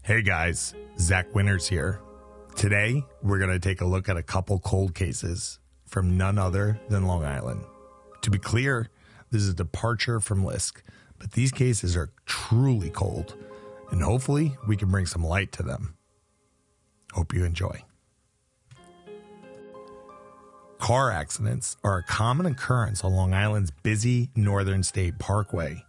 Hey guys, Zach Winters here. Today, we're going to take a look at a couple cold cases from none other than Long Island. To be clear, this is a departure from LISC, but these cases are truly cold, and hopefully we can bring some light to them. Hope you enjoy. Car accidents are a common occurrence on Long Island's busy Northern State Parkway.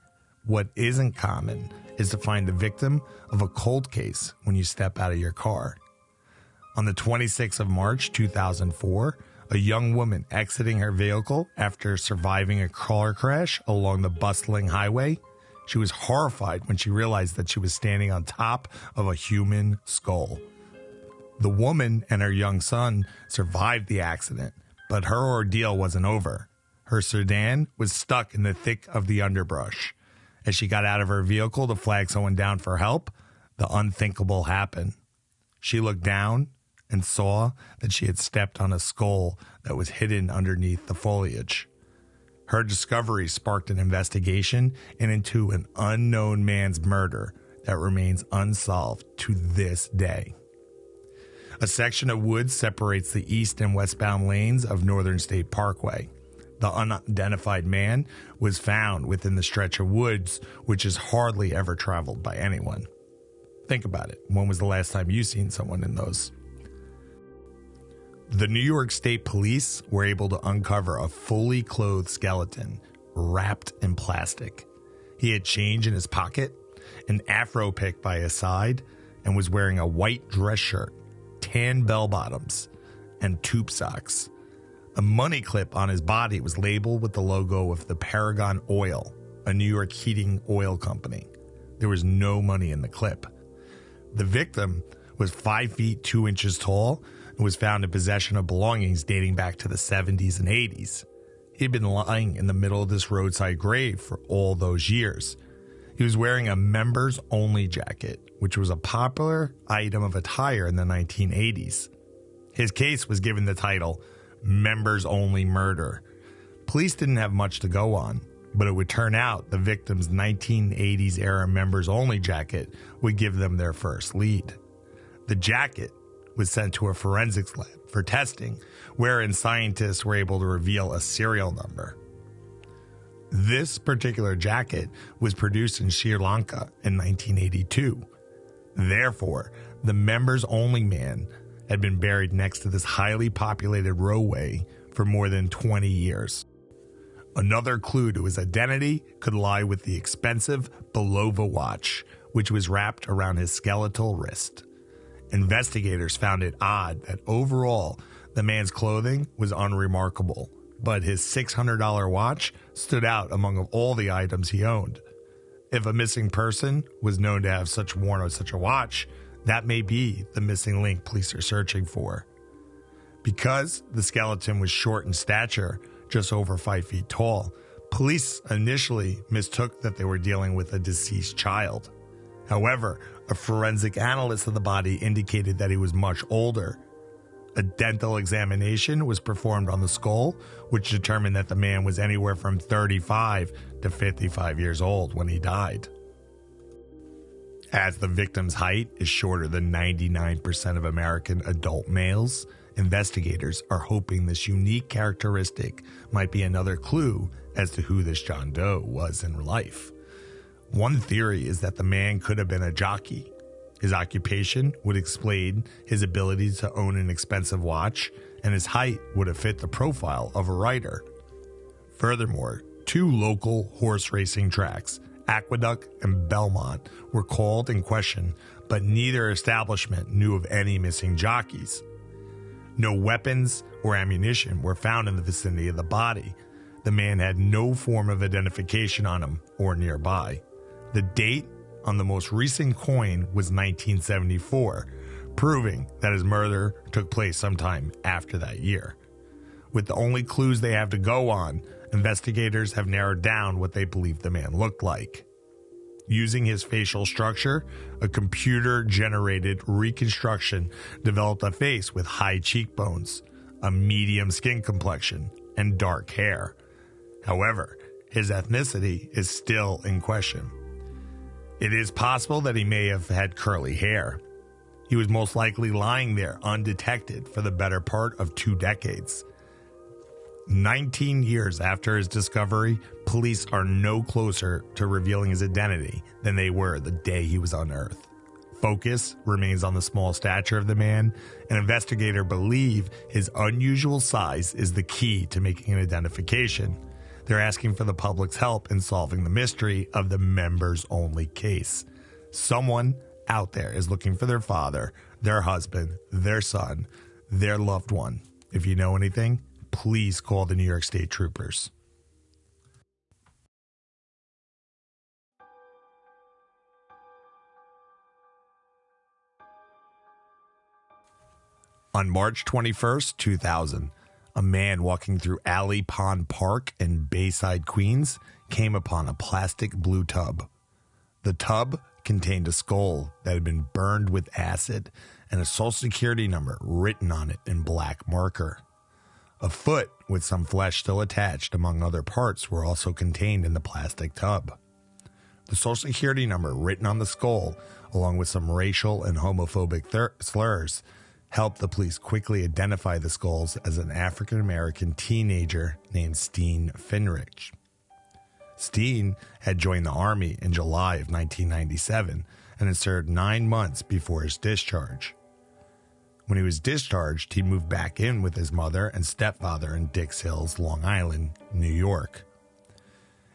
What isn't common is to find the victim of a cold case when you step out of your car. On the 26th of March 2004, a young woman exiting her vehicle after surviving a car crash along the bustling highway. She was horrified when she realized that she was standing on top of a human skull. The woman and her young son survived the accident, but her ordeal wasn't over. Her sedan was stuck in the thick of the underbrush. As she got out of her vehicle to flag someone down for help, the unthinkable happened. She looked down and saw that she had stepped on a skull that was hidden underneath the foliage. Her discovery sparked an investigation and into an unknown man's murder that remains unsolved to this day. A section of woods separates the east and westbound lanes of Northern State Parkway. The unidentified man was found within the stretch of woods, which is hardly ever traveled by anyone. Think about it. When was the last time you seen someone in those? The New York State Police were able to uncover a fully clothed skeleton wrapped in plastic. He had change in his pocket, an afro pick by his side, and was wearing a white dress shirt, tan bell bottoms, and tube socks. A money clip on his body was labeled with the logo of the Paragon Oil, a New York heating oil company. There was no money in the clip. The victim was 5 feet 2 inches tall and was found in possession of belongings dating back to the 70s and 80s. He had been lying in the middle of this roadside grave for all those years. He was wearing a members-only jacket, which was a popular item of attire in the 1980s. His case was given the title Members Only Murder. Police didn't have much to go on, but it would turn out the victim's 1980s era members only jacket would give them their first lead. The jacket was sent to a forensics lab for testing, wherein scientists were able to reveal a serial number. This particular jacket was produced in Sri Lanka in 1982. Therefore, the members only man had been buried next to this highly populated roadway for more than 20 years. Another clue to his identity could lie with the expensive Belova watch, which was wrapped around his skeletal wrist. Investigators found it odd that overall, the man's clothing was unremarkable, but his $600 watch stood out among all the items he owned. If a missing person was known to have worn such a watch, that may be the missing link police are searching for. Because the skeleton was short in stature, just over 5 feet tall, police initially mistook that they were dealing with a deceased child. However, a forensic analyst of the body indicated that he was much older. A dental examination was performed on the skull, which determined that the man was anywhere from 35 to 55 years old when he died. As the victim's height is shorter than 99% of American adult males, investigators are hoping this unique characteristic might be another clue as to who this John Doe was in life. One theory is that the man could have been a jockey. His occupation would explain his ability to own an expensive watch, and his height would have fit the profile of a rider. Furthermore, 2 local horse racing tracks, Aqueduct and Belmont, were called in question, but neither establishment knew of any missing jockeys. No weapons or ammunition were found in the vicinity of the body. The man had no form of identification on him or nearby. The date on the most recent coin was 1974, proving that his murder took place sometime after that year. With the only clues they have to go on, investigators have narrowed down what they believe the man looked like. Using his facial structure, a computer-generated reconstruction developed a face with high cheekbones, a medium skin complexion, and dark hair. However, his ethnicity is still in question. It is possible that he may have had curly hair. He was most likely lying there undetected for the better part of 2 decades. 19 years after his discovery, police are no closer to revealing his identity than they were the day he was unearthed. Focus remains on the small stature of the man, and investigators believe his unusual size is the key to making an identification. They're asking for the public's help in solving the mystery of the members-only case. Someone out there is looking for their father, their husband, their son, their loved one. If you know anything, please call the New York State Troopers. On March 21st, 2000, a man walking through Alley Pond Park in Bayside, Queens, came upon a plastic blue tub. The tub contained a skull that had been burned with acid and a social security number written on it in black marker. A foot with some flesh still attached, among other parts, were also contained in the plastic tub. The social security number written on the skull, along with some racial and homophobic slurs, helped the police quickly identify the skulls as an African-American teenager named Steen Fenrich. Steen had joined the Army in July of 1997 and had served 9 months before his discharge. When he was discharged, he moved back in with his mother and stepfather in Dix Hills, Long Island, New York.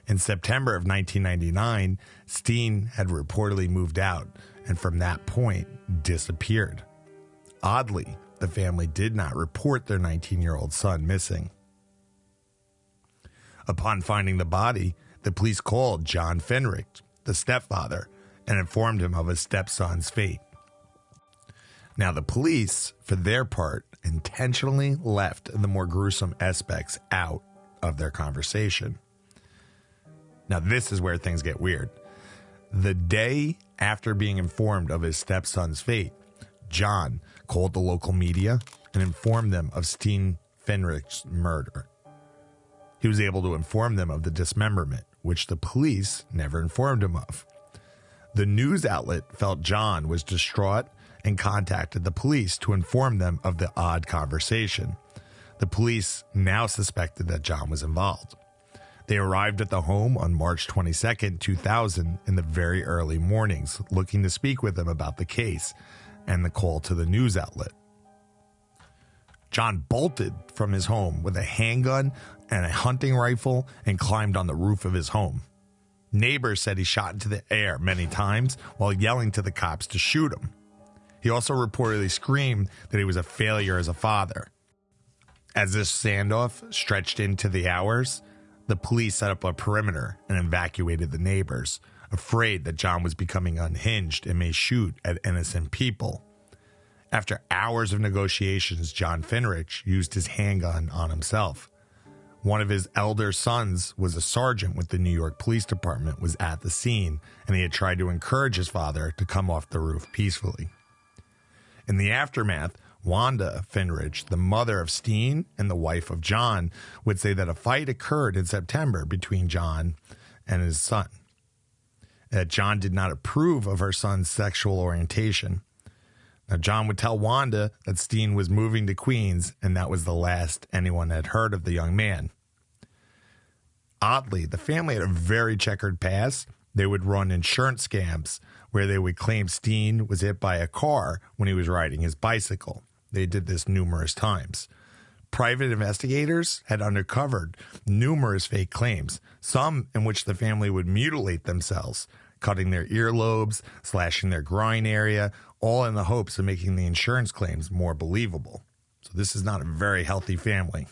In September of 1999, Steen had reportedly moved out and from that point disappeared. Oddly, the family did not report their 19-year-old son missing. Upon finding the body, the police called John Fenrich, the stepfather, and informed him of his stepson's fate. Now, the police, for their part, intentionally left the more gruesome aspects out of their conversation. Now, this is where things get weird. The day after being informed of his stepson's fate, John called the local media and informed them of Steen Fenrich's murder. He was able to inform them of the dismemberment, which the police never informed him of. The news outlet felt John was distraught and contacted the police to inform them of the odd conversation. The police now suspected that John was involved. They arrived at the home on March 22, 2000 in the very early mornings, looking to speak with him about the case and the call to the news outlet. John bolted from his home with a handgun and a hunting rifle and climbed on the roof of his home. Neighbors said he shot into the air many times while yelling to the cops to shoot him. He also reportedly screamed that he was a failure as a father. As this standoff stretched into the hours, the police set up a perimeter and evacuated the neighbors, afraid that John was becoming unhinged and may shoot at innocent people. After hours of negotiations, John Fenrich used his handgun on himself. One of his elder sons was a sergeant with the New York Police Department, was at the scene, and he had tried to encourage his father to come off the roof peacefully. In the aftermath, Wanda Fenridge, the mother of Steen and the wife of John, would say that a fight occurred in September between John and his son. That John did not approve of her son's sexual orientation. Now, John would tell Wanda that Steen was moving to Queens, and that was the last anyone had heard of the young man. Oddly, the family had a very checkered past. They would run insurance scams where they would claim Steen was hit by a car when he was riding his bicycle. They did this numerous times. Private investigators had uncovered numerous fake claims, some in which the family would mutilate themselves, cutting their earlobes, slashing their groin area, all in the hopes of making the insurance claims more believable. So this is not a very healthy family.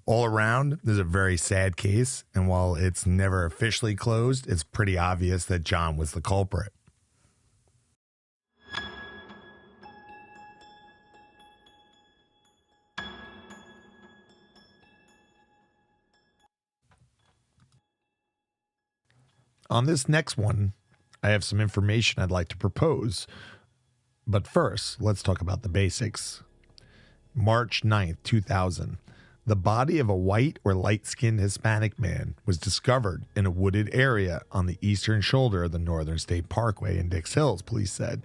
All around, there's a very sad case, and while it's never officially closed, it's pretty obvious that John was the culprit. On this next one, I have some information I'd like to propose. But first, let's talk about the basics. March 9th, 2000, The body of a white or light-skinned Hispanic man was discovered in a wooded area on the eastern shoulder of the Northern State Parkway in Dix Hills, police said.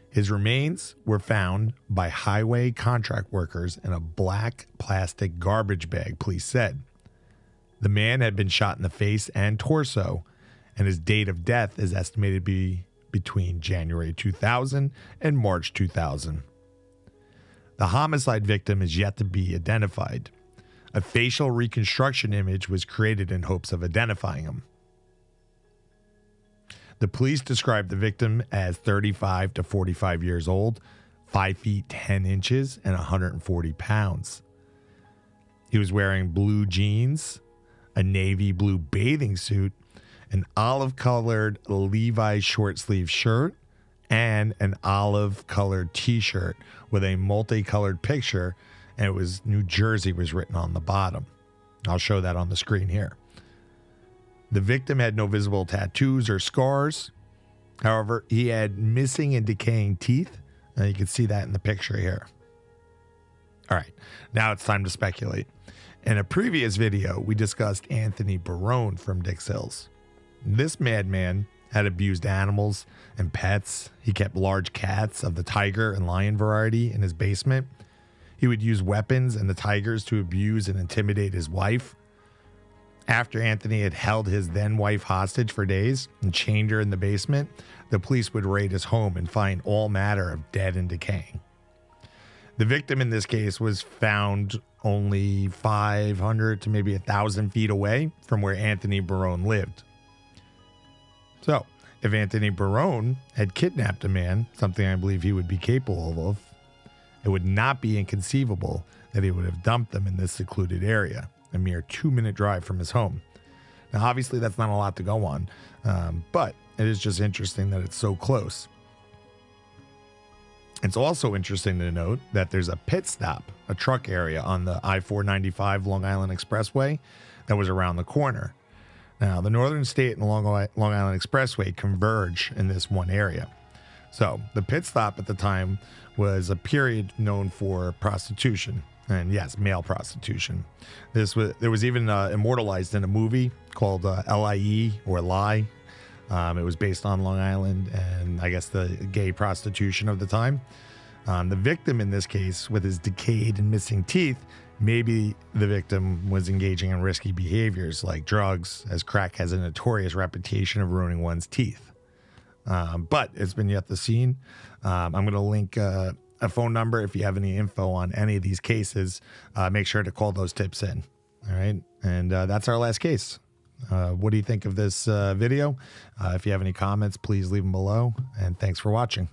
His remains were found by highway contract workers in a black plastic garbage bag, police said. The man had been shot in the face and torso, and his date of death is estimated to be between January 2000 and March 2000. The homicide victim is yet to be identified. A facial reconstruction image was created in hopes of identifying him. The police described the victim as 35 to 45 years old, 5 feet 10 inches, and 140 pounds. He was wearing blue jeans, a navy blue bathing suit, an olive-colored Levi's short-sleeve shirt, and an olive-colored t-shirt with a multicolored picture, and it was New Jersey was written on the bottom. I'll show that on the screen here. The victim had no visible tattoos or scars. However, he had missing and decaying teeth. You can see that in the picture here. All right, now it's time to speculate. In a previous video, we discussed Anthony Barone from Dix Hills. This madman had abused animals and pets. He kept large cats of the tiger and lion variety in his basement. He would use weapons and the tigers to abuse and intimidate his wife. After Anthony had held his then-wife hostage for days and chained her in the basement, the police would raid his home and find all matter of dead and decaying. The victim in this case was found only 500 to maybe 1,000 feet away from where Anthony Barone lived. So, if Anthony Barone had kidnapped a man, something I believe he would be capable of, it would not be inconceivable that he would have dumped them in this secluded area, a mere 2-minute drive from his home. Now, obviously, that's not a lot to go on, but it is just interesting that it's so close. It's also interesting to note that there's a pit stop, a truck area on the I-495 Long Island Expressway that was around the corner. Now, the Northern State and Long Island Expressway converge in this one area. So, the pit stop at the time was a period known for prostitution. And yes, male prostitution. There was even immortalized in a movie called LIE or Lie. It was based on Long Island and I guess the gay prostitution of the time. The victim in this case, with his decayed and missing teeth, maybe the victim was engaging in risky behaviors like drugs, as crack has a notorious reputation of ruining one's teeth. But it's been yet to seen. I'm going to link a phone number if you have any info on any of these cases. Make sure to call those tips in. All right. And that's our last case. What do you think of this video? If you have any comments, please leave them below. And thanks for watching.